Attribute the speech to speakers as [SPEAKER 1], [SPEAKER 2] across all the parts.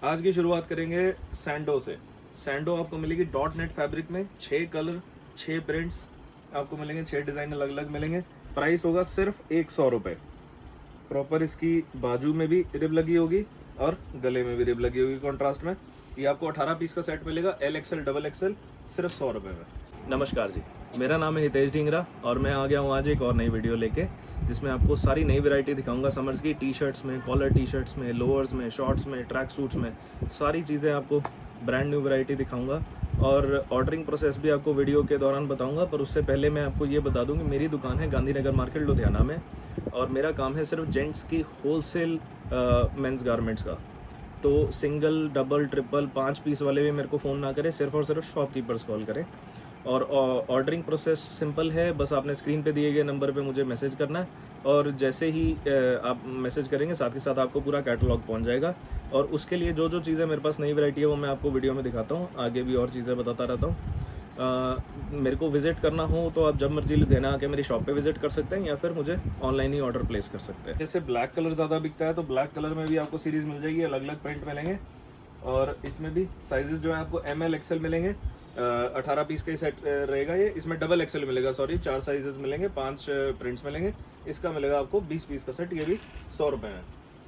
[SPEAKER 1] आज की शुरुआत करेंगे सैंडो से। सैंडो आपको मिलेगी डॉट नेट फैब्रिक में, 6 कलर 6 प्रिंट्स आपको मिलेंगे, 6 डिज़ाइन अलग अलग मिलेंगे। प्राइस होगा सिर्फ 100 रुपये। प्रॉपर इसकी बाजू में भी रिब लगी होगी और गले में भी रिब लगी होगी कॉन्ट्रास्ट में। ये आपको 18 पीस का सेट मिलेगा, LXL डबल XL, सिर्फ 100 रुपये में। नमस्कार जी, मेरा नाम है हितेश ढींगरा और मैं आ गया हूँ आज एक और नई वीडियो लेके, जिसमें आपको सारी नई वैरायटी दिखाऊंगा समर्स की। टी शर्ट्स में, कॉलर टी शर्ट्स में, लोअर्स में, शॉर्ट्स में, ट्रैक सूट्स में, सारी चीज़ें आपको ब्रांड न्यू वैरायटी दिखाऊंगा। और ऑर्डरिंग प्रोसेस भी आपको वीडियो के दौरान बताऊंगा। पर उससे पहले मैं आपको ये बता दूं कि मेरी दुकान है गांधीनगर मार्केट लुधियाना में, और मेरा काम है सिर्फ जेंट्स की होलसेल मेंस गारमेंट्स का। तो सिंगल, डबल, ट्रिपल, 5 पीस वाले भी मेरे को फ़ोन ना करें, सिर्फ और सिर्फ शॉपकीपर्स कॉल करें। और ऑर्डरिंग प्रोसेस सिंपल है, बस आपने स्क्रीन पे दिए गए नंबर पे मुझे मैसेज करना है, और जैसे ही आप मैसेज करेंगे साथ ही साथ आपको पूरा कैटलॉग पहुंच जाएगा। और उसके लिए जो जो चीज़ें मेरे पास नई वैरायटी है वो मैं आपको वीडियो में दिखाता हूँ, आगे भी और चीज़ें बताता रहता हूँ। मेरे को विज़िट करना हो तो आप जब मर्जी लुधियाना आके मेरी शॉप पे विज़िट कर सकते हैं, या फिर मुझे ऑनलाइन ही ऑर्डर प्लेस कर सकते हैं। जैसे ब्लैक कलर ज़्यादा बिकता है तो ब्लैक कलर में भी आपको सीरीज़ मिल जाएगी, अलग अलग प्रिंट मिलेंगे। और इसमें भी साइजेस जो है आपको ML XL मिलेंगे। 18 पीस का ही सेट रहेगा ये। इसमें डबल XL मिलेगा, सॉरी 4 साइजेस मिलेंगे, 5 प्रिंट्स मिलेंगे। इसका मिलेगा आपको 20 पीस का सेट, ये भी 100 रुपये में।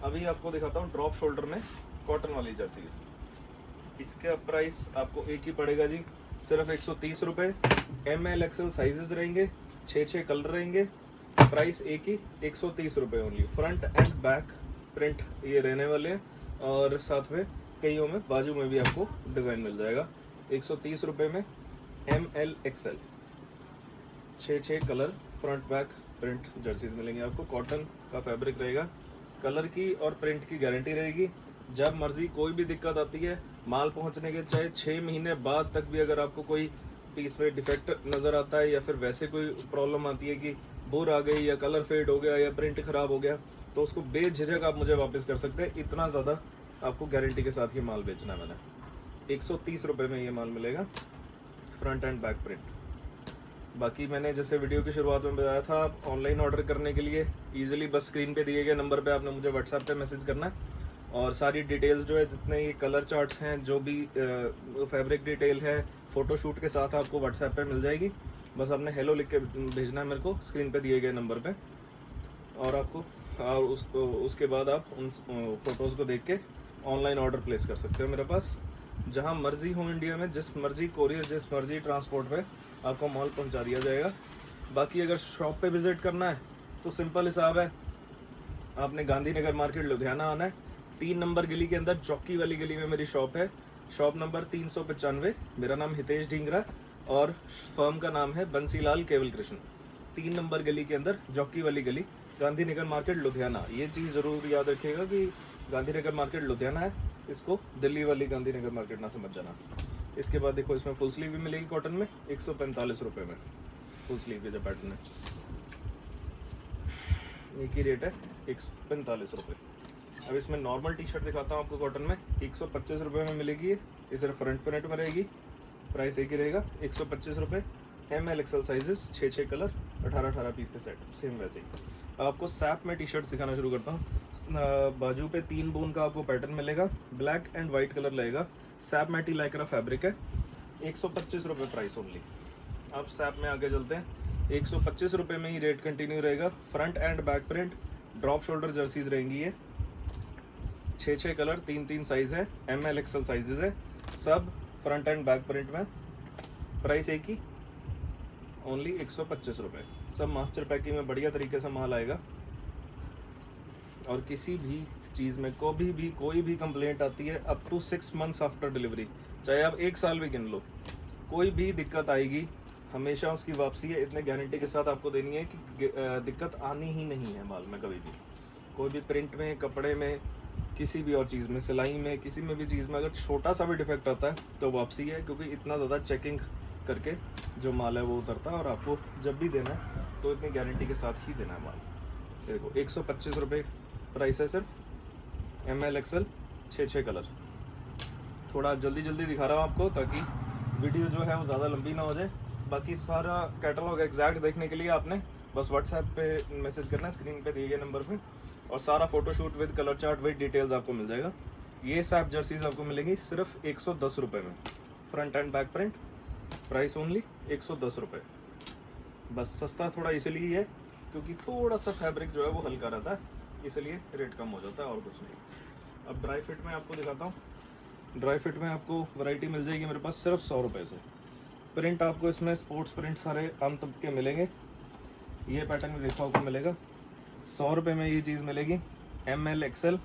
[SPEAKER 1] अभी आपको दिखाता हूँ ड्रॉप शोल्डर में कॉटन वाली जर्सीज। इसका प्राइस आपको एक ही पड़ेगा जी, सिर्फ 130 रुपये। ML XL साइजेस रहेंगे, 6 कलर रहेंगे, प्राइस एक ही 130 रुपये only. Front end back print ये रहने वाले हैं, और साथ में कईयों में बाजू में भी आपको डिज़ाइन मिल जाएगा। 130 रुपये में ML XL 6 colour front back print jerseys मिलेंगे आपको। कॉटन का फैब्रिक रहेगा, कलर की और प्रिंट की गारंटी रहेगी। जब मर्जी कोई भी दिक्कत आती है माल पहुंचने के चाहे 6 महीने बाद तक भी, अगर आपको कोई पीस में डिफेक्ट नज़र आता है या फिर वैसे कोई प्रॉब्लम आती है कि बोर आ गई या कलर फेड हो गया या प्रिंट ख़राब हो गया, तो उसको बेझिझक आप मुझे वापस कर सकते हैं। इतना ज़्यादा आपको गारंटी के साथ ये माल बेचना है मैंने। 130 रुपये में ये माल मिलेगा, फ्रंट एंड बैक प्रिंट। बाकी मैंने जैसे वीडियो की शुरुआत में बताया था, ऑनलाइन ऑर्डर करने के लिए ईजिली बस स्क्रीन पे दिए गए नंबर पे आपने मुझे व्हाट्सएप पे मैसेज करना है, और सारी डिटेल्स जो है, जितने ये कलर चार्ट्स हैं, जो भी फैब्रिक डिटेल है, फ़ोटोशूट के साथ आपको व्हाट्सएप पे मिल जाएगी। बस आपने हेलो लिख के भेजना है मेरे को स्क्रीन पे दिए गए नंबर पे, और आपको उसके बाद आप उन फ़ोटोज़ को देख के ऑनलाइन ऑर्डर प्लेस कर सकते हो मेरे पास। जहाँ मर्जी हो इंडिया में, जिस मर्जी कोरियर, जिस मर्जी ट्रांसपोर्ट पे आपको माल पहुंचा दिया जाएगा। बाकी अगर शॉप पे विज़िट करना है तो सिंपल हिसाब है, आपने गांधीनगर मार्केट लुधियाना आना है। 3 नंबर गली के अंदर चौकी वाली गली में मेरी शॉप है, शॉप नंबर 395। मेरा नाम हितेश ढींगरा और फर्म का नाम है बंसीलाल केवल कृष्ण। 3 नंबर गली के अंदर चौकी वाली गली, गांधीनगर मार्केट लुधियाना। ये चीज़ ज़रूर याद रखिएगा कि गांधीनगर मार्केट लुधियाना है, इसको दिल्ली वाली गांधीनगर मार्केट ना समझ जाना। इसके बाद देखो, इसमें फुल स्लीव भी मिलेगी कॉटन में, 145 रुपये में फुल स्लीव के जो पैटर्न है। एक ही रेट है, 145 रुपये। अब इसमें नॉर्मल टी शर्ट दिखाता हूँ आपको कॉटन में, 125 रुपये में मिलेगी। ये सिर्फ फ्रंट प्रिंट में रहेगी, प्राइस एक ही रहेगा, 125 रुपये। ML XL sizes, 6 colour, 18 piece के सेट, सेम वैसे ही। अब आपको सैप में टी शर्ट दिखाना शुरू करता हूँ। बाजू पे 3 बून का आपको पैटर्न मिलेगा, ब्लैक एंड वाइट कलर लगेगा। सैप मैटी लाइक्रा फैब्रिक है, 125 रुपये प्राइस ओनली। अब सैप में आगे चलते हैं, 125 रुपये में ही रेट कंटिन्यू रहेगा। Front end back print drop shoulder jerseys रहेंगी ये, 6 कलर, 3 साइज़ है, ML XL साइजेस है, सब फ्रंट एंड बैक प्रिंट में। प्राइस एक ही, ओनली 125 रुपये। सब मास्टर पैकिंग में बढ़िया तरीके से माल आएगा। और किसी भी चीज़ में कभी भी कोई भी कंप्लेंट आती है up to 6 months after delivery, चाहे आप 1 साल भी गिन लो, कोई भी दिक्कत आएगी हमेशा उसकी वापसी है। इतने गारंटी के साथ आपको देनी है कि दिक्कत आनी ही नहीं है माल में कभी भी। कोई भी प्रिंट में, कपड़े में, किसी भी और चीज़ में, सिलाई में, किसी में भी चीज़ में अगर छोटा सा भी डिफेक्ट आता है तो वापसी है, क्योंकि इतना ज़्यादा चेकिंग करके जो माल है वो उतरता है। और आपको जब भी देना है तो इतनी गारंटी के साथ ही देना है माल। देखो 125 रुपये प्राइस है सिर्फ, ML XL 6 कलर। थोड़ा जल्दी दिखा रहा हूँ आपको ताकि वीडियो जो है वो ज़्यादा लंबी ना हो जाए। बाकी सारा कैटलॉग एग्जैक्ट देखने के लिए आपने बस व्हाट्सएप पे मैसेज करना है स्क्रीन पे दिए गए नंबर पे, और सारा photoshoot with colour chart with details आपको मिल जाएगा। ये सैप जर्सीज आपको मिलेगी सिर्फ 110 रुपये में, front end back print, price only 110 रुपये। बस सस्ता थोड़ा इसलिए है क्योंकि थोड़ा सा फैब्रिक जो है वो हल्का रहता है, इसलिए रेट कम हो जाता है और कुछ नहीं। अब ड्राई फिट में आपको दिखाता हूँ। ड्राई फिट में आपको वैरायटी मिल जाएगी मेरे पास सिर्फ 100 रुपये से। प्रिंट आपको इसमें स्पोर्ट्स प्रिंट सारे आम तब के मिलेंगे। ये पैटर्न में देखो आपको मिलेगा 100 रुपये में। ये चीज़ मिलेगी ML XL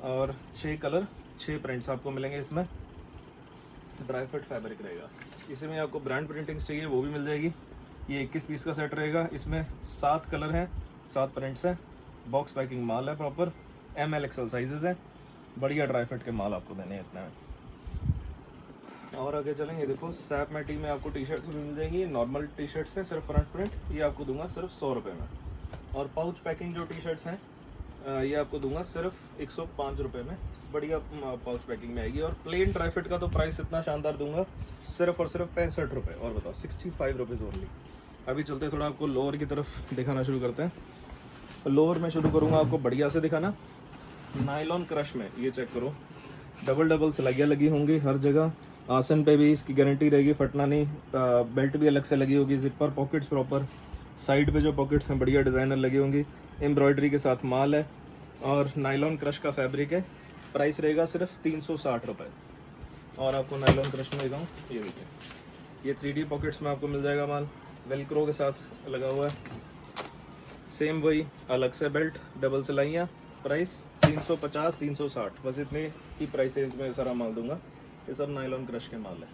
[SPEAKER 1] और 6 कलर 6 प्रिंट्स आपको मिलेंगे इसमें। ड्राई फिट फैब्रिक रहेगा। इसमें आपको ब्रांड प्रिंटिंग्स चाहिए वो भी मिल जाएगी। ये 21 पीस का सेट रहेगा। इसमें 7 कलर हैं, 7 प्रिंट्स हैं, बॉक्स पैकिंग माल है प्रॉपर, ML XL साइजेस हैं। बढ़िया ड्राई फिट के माल आपको देने हैं इतने में। और आगे चलेंगे, देखो सैप मैटी में आपको टी शर्ट्स भी मिल जाएंगी। नॉर्मल टी शर्ट्स हैं सिर्फ फ्रंट प्रिंट, ये आपको दूंगा सिर्फ 100 रुपये में। और पाउच पैकिंग जो टी शर्ट्स हैं ये आपको दूंगा सिर्फ 105 रुपये में। बढ़िया पाउच पैकिंग में आएगी। और प्लेन ड्राई फिट का तो प्राइस इतना शानदार दूंगा सिर्फ और सिर्फ 65 रुपये। और बताओ 65 रुपीज़ ओनली। अभी चलते थोड़ा आपको लोअर की तरफ दिखाना शुरू करते हैं। लोअर में शुरू करूँगा आपको बढ़िया से दिखाना। नायलॉन क्रश में ये चेक करो, डबल सिलाइयाँ लगी होंगी हर जगह। आसन पे भी इसकी गारंटी रहेगी, फटना नहीं। बेल्ट भी अलग से लगी होगी, जिपर पॉकेट्स प्रॉपर, साइड पे जो पॉकेट्स हैं बढ़िया डिज़ाइनर लगी होंगी, एम्ब्रॉयडरी के साथ माल है और नायलॉन क्रश का फैब्रिक है। प्राइस रहेगा सिर्फ 360 रुपये। और आपको नायलॉन क्रश में दिखाऊँ, ये देखिए, ये 3D पॉकेट्स में आपको मिल जाएगा माल, वेलक्रो के साथ लगा हुआ है। सेम वही अलग से बेल्ट, डबल सिलाइयाँ। प्राइस 350 360, बस इतने ही प्राइस रेंज में सारा माल दूंगा। ये सब नायलॉन क्रश के माल है।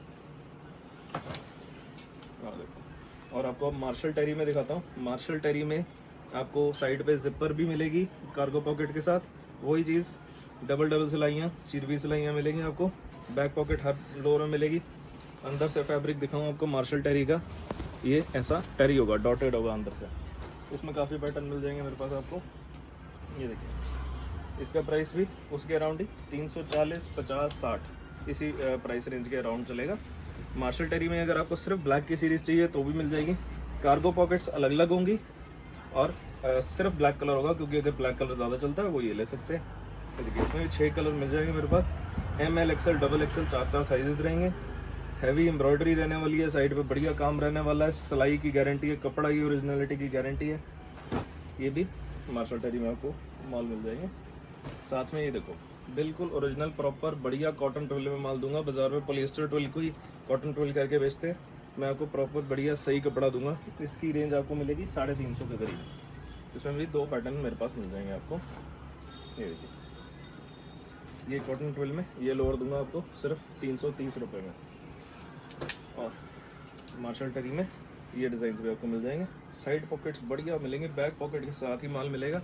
[SPEAKER 1] और देखो, और आपको अब मार्शल टेरी में दिखाता हूँ। मार्शल टेरी में आपको साइड पे जिपर भी मिलेगी कार्गो पॉकेट के साथ, वही चीज़ डबल सिलाइयाँ, चिरवी सिलाइयाँ मिलेंगी आपको। बैक पॉकेट हर लोअर में मिलेगी। अंदर से फैब्रिक दिखाऊँ आपको मार्शल टेरी का, ये ऐसा टेरी होगा, डॉटेड होगा अंदर से। इसमें काफ़ी पैटर्न मिल जाएंगे मेरे पास आपको। ये देखिए, इसका प्राइस भी उसके अराउंड ही 340 50 60 इसी प्राइस रेंज के अराउंड चलेगा। मार्शल टेरी में अगर आपको सिर्फ ब्लैक की सीरीज़ चाहिए तो भी मिल जाएगी। कार्गो पॉकेट्स अलग अलग होंगी और सिर्फ ब्लैक कलर होगा, क्योंकि अगर ब्लैक कलर ज़्यादा चलता है वो ये ले सकते हैं। तो देखिए, इसमें भी 6 कलर मिल जाएंगे मेरे पास। ML XL XXL 4 साइजेस रहेंगे। हैवी एम्ब्रॉयडरी रहने वाली है, साइड पे बढ़िया काम रहने वाला है, सिलाई की गारंटी है, कपड़ा की ओरिजिनलिटी की गारंटी है। ये भी मार्शल टेरी में आपको माल मिल जाएंगे। साथ में ये देखो, बिल्कुल ओरिजिनल प्रॉपर बढ़िया कॉटन ट्विल में माल दूंगा। बाजार में पॉलिएस्टर ट्विल को ही कॉटन ट्विल करके बेचते हैं, मैं आपको प्रॉपर बढ़िया सही कपड़ा दूंगा। इसकी रेंज आपको मिलेगी 350 के करीब। इसमें भी 2 पैटर्न मेरे पास मिल जाएंगे आपको। ये देखिए, ये कॉटन ट्विल में ये लोअर दूंगा आपको सिर्फ 330 रुपये में। और मार्शल टेरी में ये डिज़ाइन भी आपको मिल जाएंगे। साइड पॉकेट्स बढ़िया मिलेंगे, बैक पॉकेट के साथ ही माल मिलेगा।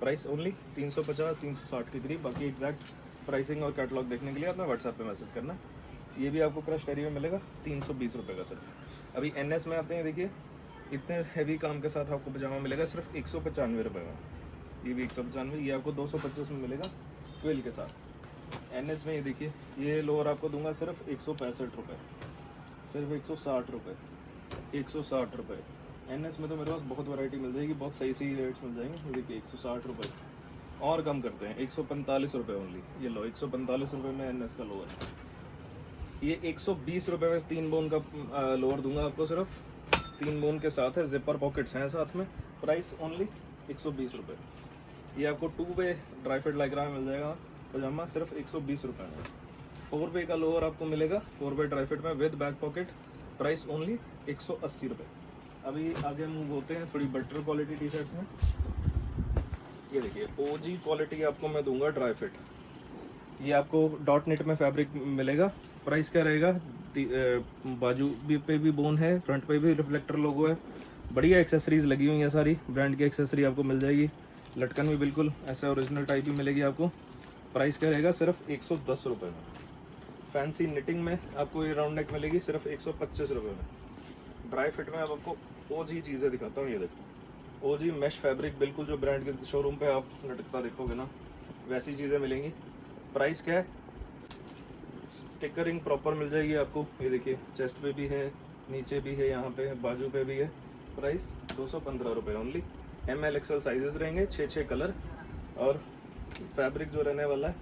[SPEAKER 1] प्राइस ओनली 350 360 के करीब। बाकी एग्जैक्ट प्राइसिंग और कैटलॉग देखने के लिए आपने व्हाट्सएप पे मैसेज करना। ये भी आपको क्रश टेरी में मिलेगा 320 रुपये का सिर्फ। अभी NS में आते हैं, देखिए इतने हैवी काम के साथ आपको पजामा मिलेगा सिर्फ 195 रुपये में। ये भी 195, ये आपको 225 में मिलेगा ट्विल के साथ। NS में ये देखिए, ये लोअर आपको दूंगा सिर्फ 165 रुपये, सिर्फ 160 रुपये, 160 रुपये। NS में तो मेरे पास बहुत वैरायटी मिल जाएगी, बहुत सही रेट्स मिल जाएंगे। ये देखिए 160 रुपये, और कम करते हैं 145 रुपये ओनली। ये लो 145 रुपये में NS का लोअर है। ये 120 रुपये में 3 बोन का लोअर दूंगा आपको, सिर्फ 3 बोन के साथ है, जिपर पॉकेट्स हैं साथ में। प्राइस ओनली 120 रुपये। ये आपको 2 वे ड्राई फिट लाइक्रा में मिल जाएगा पजामा सिर्फ 120 रुपये में। 4 वे का लोअर आपको मिलेगा 4 वे ड्राई फिट में with back pocket. Price only 180 रुपये। अभी आगे मूव होते हैं थोड़ी बेटर क्वालिटी टी शर्ट्स में। ये देखिए, OG क्वालिटी आपको मैं दूंगा ड्राई फिट। ये आपको डॉट नेट में फैब्रिक मिलेगा। प्राइस क्या रहेगा, बाजू भी पे भी बोन है, फ्रंट पे भी रिफ्लेक्टर लोगो है, बढ़िया एक्सेसरीज लगी हुई है, सारी ब्रांड की एक्सेसरी आपको मिल जाएगी। लटकन भी बिल्कुल ऐसा ओरिजिनल टाइप ही मिलेगी आपको। प्राइस क्या रहेगा, सिर्फ 110 रुपये में। फैंसी निटिंग में आपको ये राउंड नेक मिलेगी सिर्फ 125 रुपये में। ड्राई फिट में अब आपको OG चीज़ें दिखाता हूँ। ये देखो, OG मैश फैब्रिक, बिल्कुल जो ब्रांड के शोरूम पे आप लटकता देखोगे ना, वैसी चीज़ें मिलेंगी। प्राइस क्या है, स्टिकरिंग प्रॉपर मिल जाएगी आपको। ये देखिए, चेस्ट पे भी है, नीचे भी है, यहाँ पे बाजू पे भी है। प्राइस 215 रुपये ओनली। ML XL साइजेस रहेंगे, 6 कलर। और फैब्रिक जो रहने वाला है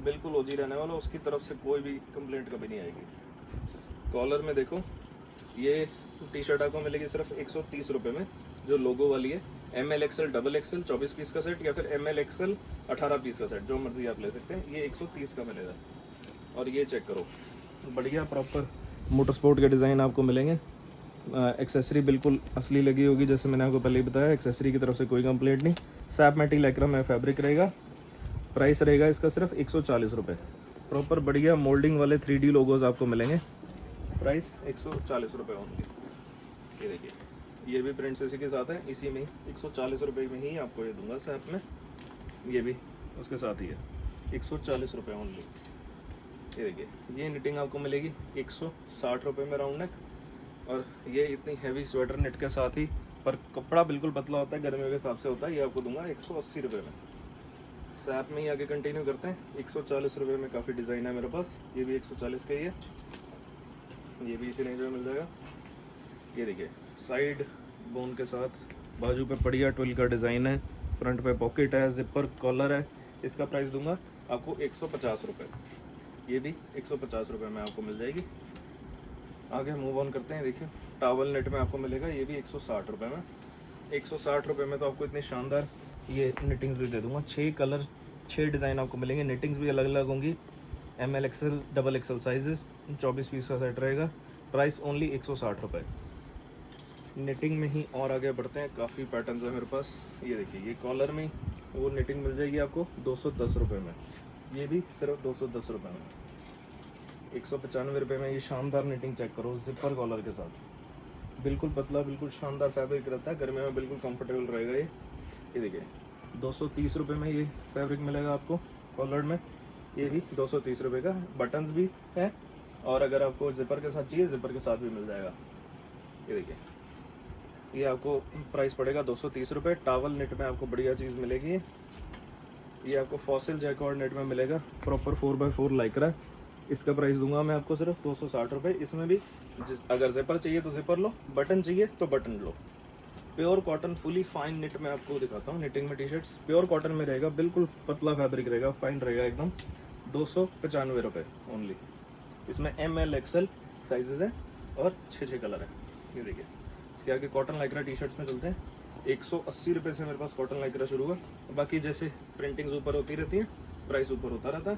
[SPEAKER 1] बिल्कुल ओजी रहने वाला, उसकी तरफ से कोई भी कंप्लेंट कभी नहीं आएगी। कॉलर में देखो, ये टी शर्ट आपको मिलेगी सिर्फ 130 रुपये में, जो लोगो वाली है। ML XL double XL 24 piece का सेट, या फिर ML XL 18 पीस का सेट, जो मर्जी आप ले सकते हैं। ये 130 का मिलेगा। और ये चेक करो, बढ़िया प्रॉपर मोटर स्पोर्ट के डिज़ाइन आपको मिलेंगे। एक्सेसरी बिल्कुल असली लगी होगी, जैसे मैंने आपको पहले ही बताया। एक्सेसरी की तरफ से कोई कंप्लेंट नहीं। सैप मैटी लैक्रा में फैब्रिक रहेगा। प्राइस रहेगा इसका सिर्फ 140 रुपये। प्रॉपर बढ़िया मोल्डिंग वाले 3D लोगोज आपको मिलेंगे। प्राइस 140 रुपये होंगे। ये देखिए, ये भी प्रिंट्स इसी के साथ है, इसी में 140 रुपये में ही आपको ये दूंगा सैप में। ये भी उसके साथ ही है, 140 रुपये ओनली। ये देखिए, ये निटिंग आपको मिलेगी 160 रुपये में राउंड नेक। और ये इतनी हैवी स्वेटर नेट के साथ ही, पर कपड़ा बिल्कुल पतला होता है, गर्मियों के हिसाब से होता है। ये आपको दूंगा 180 रुपये में। सैप में ही आगे कंटिन्यू करते हैं। 140 रुपये में काफ़ी डिज़ाइन है मेरे पास। ये भी 140 का ही है, ये भी इसी रेंज में मिल जाएगा। ये देखिए, साइड बोन के साथ, बाजू पे बढ़िया ट्विल का डिज़ाइन है, फ्रंट पे पॉकेट है, जिपर कॉलर है। इसका प्राइस दूंगा आपको 150 रुपये। ये भी 150 रुपये में आपको मिल जाएगी। आगे मूव ऑन करते हैं। देखिए, टावल नेट में आपको मिलेगा, ये भी 160 रुपये में। 160 रुपये में तो आपको इतनी शानदार ये निटिंग्स भी दे दूंगा। 6 कलर 6 डिज़ाइन आपको मिलेंगे। निटिंग्स भी अलग अलग होंगी। ML XL double XL sizes, 24 piece का सेट रहेगा। प्राइस ओनली 160 रुपये। निटिंग में ही और आगे बढ़ते हैं। काफ़ी पैटर्न्स है मेरे पास। ये देखिए, ये कॉलर में वो निटिंग मिल जाएगी आपको 210 रुपये में। ये भी सिर्फ 210 रुपये में। 195 रुपये में ये शानदार निटिंग चेक करो, जिपर कॉलर के साथ। बिल्कुल पतला, बिल्कुल शानदार फैब्रिक रहता है, गर्मी में बिल्कुल कंफर्टेबल रहेगा ये देखिए, 230 रुपये में ये फैब्रिक मिलेगा आपको कॉलर में। ये भी 230 रुपये का। बटन्स भी है, और अगर आपको जिपर के साथ चाहिए, जिपर के साथ भी मिल जाएगा। ये देखिए, ये आपको प्राइस पड़ेगा 230 रुपये। टावल नेट में आपको बढ़िया चीज़ मिलेगी। ये आपको फॉसिल जैकॉर्ड नेट में मिलेगा, प्रॉपर 4x4 लाइक्रा। इसका प्राइस दूंगा मैं आपको सिर्फ 260 रुपये। इसमें भी अगर जिपर चाहिए तो जिपर लो, बटन चाहिए तो बटन लो। Pure cotton fully fine knit में आपको दिखाता हूँ। निटिंग में टी शर्ट्स प्योर कॉटन में रहेगा, बिल्कुल पतला फैब्रिक रहेगा, फाइन रहेगा एकदम। 295 रुपये ओनली। इसमें ML XL साइजेस हैं और 6 कलर हैं। ये देखिए, इसके आगे कॉटन लाइक्रा टी शर्ट्स में चलते हैं। 180 रुपये से मेरे पास कॉटन लाइक्रा शुरू हुआ। बाकी जैसे प्रिंटिंग्स ऊपर होती रहती हैं, प्राइस ऊपर होता रहता है।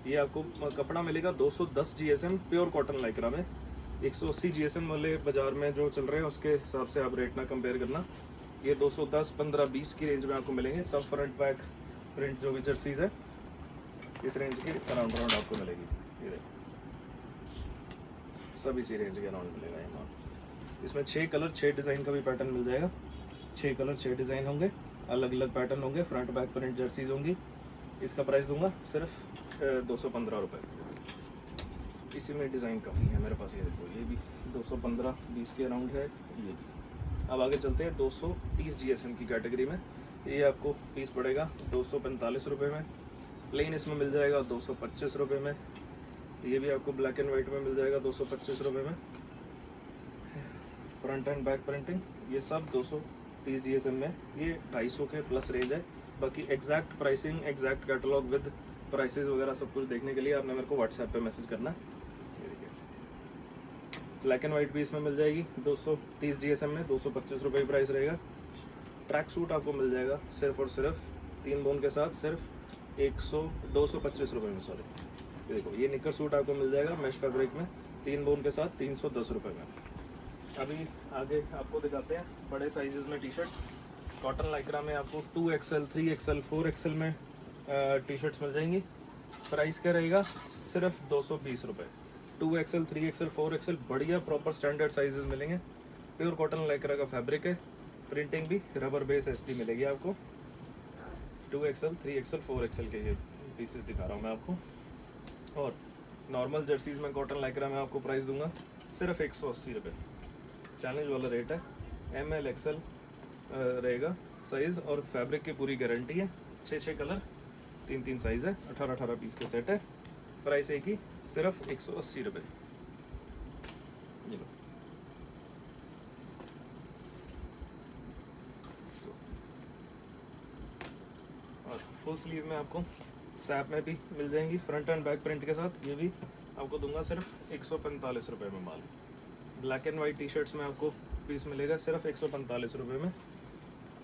[SPEAKER 1] ये आपको कपड़ा मिलेगा 210 GSM प्योर कॉटन लाइक्रा में। 180 GSM वाले बाजार में जो चल रहे हैं, उसके हिसाब से आप रेट ना कंपेयर करना। ये 210, 15, 20 की रेंज में आपको मिलेंगे। सब फ्रंट बैक प्रिंट जो भी जर्सीज है, इस रेंज की अराउंड आपको मिलेगी। ये देखो, सब इसी रेंज के अराउंड मिलेगा ये माल। इसमें 6 कलर 6 डिज़ाइन का भी पैटर्न मिल जाएगा। 6 कलर 6 डिज़ाइन होंगे, अलग अलग पैटर्न होंगे, फ्रंट बैक प्रिंट जर्सीज होंगी। इसका प्राइस दूंगा सिर्फ 215 रुपये। इसी में डिज़ाइन काफ़ी है मेरे पास। ये देखो, ये भी 215, 20 के अराउंड है। ये भी। अब आगे चलते हैं 230 GSM की कैटेगरी में। ये आपको पीस पड़ेगा 245 रुपये में। प्लेन इसमें मिल जाएगा 225 रुपये में। ये भी आपको ब्लैक एंड वाइट में मिल जाएगा 225 रुपये में। फ्रंट एंड बैक प्रिंटिंग, ये सब 230 GSM में। ये 250 के प्लस रेंज है। बाकी exact pricing, exact catalogue with prices वगैरह सब कुछ देखने के लिए आपने मेरे को व्हाट्सएप पे मैसेज करना है। ब्लैक एंड वाइट भी इसमें मिल जाएगी 230 GSM में। 225 रुपये की प्राइस रहेगा। ट्रैक सूट आपको मिल जाएगा सिर्फ और सिर्फ 3 बोन के साथ, सिर्फ 225 रुपये में। सॉरी, ये देखो, ये निकर सूट आपको मिल जाएगा मैश फैब्रिक में, 3 बोन के साथ 310 रुपये में। अभी आगे आपको दिखाते हैं बड़े साइजेस में टी शर्ट। कॉटन लाइक्रा में आपको 2XL, 3XL, 4XL में टी शर्ट्स मिल जाएंगी। प्राइस क्या रहेगा? सिर्फ 220 रुपये। 2XL, 3XL, 4XL बढ़िया प्रॉपर स्टैंडर्ड साइजेस मिलेंगे। प्योर कॉटन लाइक्रा का फैब्रिक है। प्रिंटिंग भी रबर बेस HD मिलेगी आपको। 2XL, 3XL, 4XL के ये पीसेस दिखा रहा हूँ मैं आपको। और नॉर्मल जर्सीज में कॉटन लाइक्रा में आपको प्राइस दूंगा सिर्फ 180 रुपये। चैलेंज वाला रेट है। ML XL रहेगा साइज़, और फैब्रिक की पूरी गारंटी है। 6 कलर, 3 साइज़ है, 18 पीस का सेट है। प्राइस है कि सिर्फ 180 रुपये। ये लो, 180। और फुल स्लीव में आपको सैप में भी मिल जाएंगी फ्रंट एंड बैक प्रिंट के साथ। ये भी आपको दूंगा सिर्फ 145 रुपये में माल। Black and white T shirts में आपको पीस मिलेगा सिर्फ 145 रुपये में।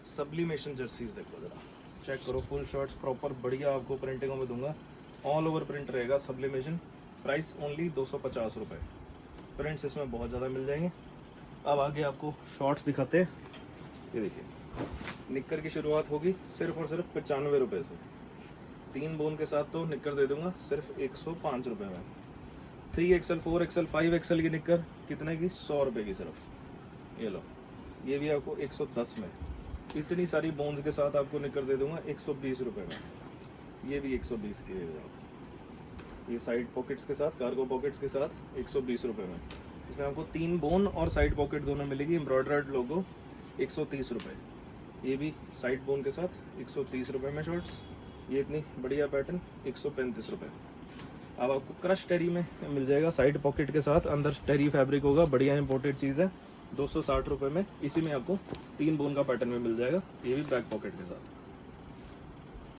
[SPEAKER 1] सब्लिमेशन जर्सीज देखो ज़रा, चेक करो, फुल शॉर्ट्स प्रॉपर बढ़िया आपको प्रिंटिंगों में दूंगा। ऑल ओवर प्रिंट रहेगा सब्लिमेशन। प्राइस ओनली 250 रुपये। प्रिंट्स इसमें बहुत ज़्यादा मिल जाएंगे। अब आगे आपको शॉर्ट्स दिखाते हैं। ये देखिए, निक्कर की शुरुआत होगी सिर्फ और सिर्फ 95 रुपये से। 3 बोन के साथ तो निक्कर दे दूंगा सिर्फ 105 रुपये में। 3XL 4XL 5XL की निक्कर कितने की? 100 रुपये की सिर्फ। ये लो, ये भी आपको 110 में। इतनी सारी बोन्स के साथ आपको निक्कर दे दूंगा 120 रुपये में। ये भी 120 की दे दूँगा। ये साइड पॉकेट्स के साथ, कार्गो पॉकेट्स के साथ 120 रुपये में। इसमें आपको 3 बोन और साइड पॉकेट दोनों मिलेगी। एम्ब्रॉयडर्ड लोगो 130 रुपये। ये भी साइड बोन के साथ 130 रुपये में शॉर्ट्स। ये इतनी बढ़िया पैटर्न 135 रुपये। अब आपको क्रश टेरी में मिल जाएगा साइड पॉकेट के साथ, अंदर टेरी फैब्रिक होगा, बढ़िया इंपोर्टेड चीज़ है। 260 रुपये में। इसी में आपको 3 बोन का पैटर्न में मिल जाएगा। ये भी बैक पॉकेट के साथ।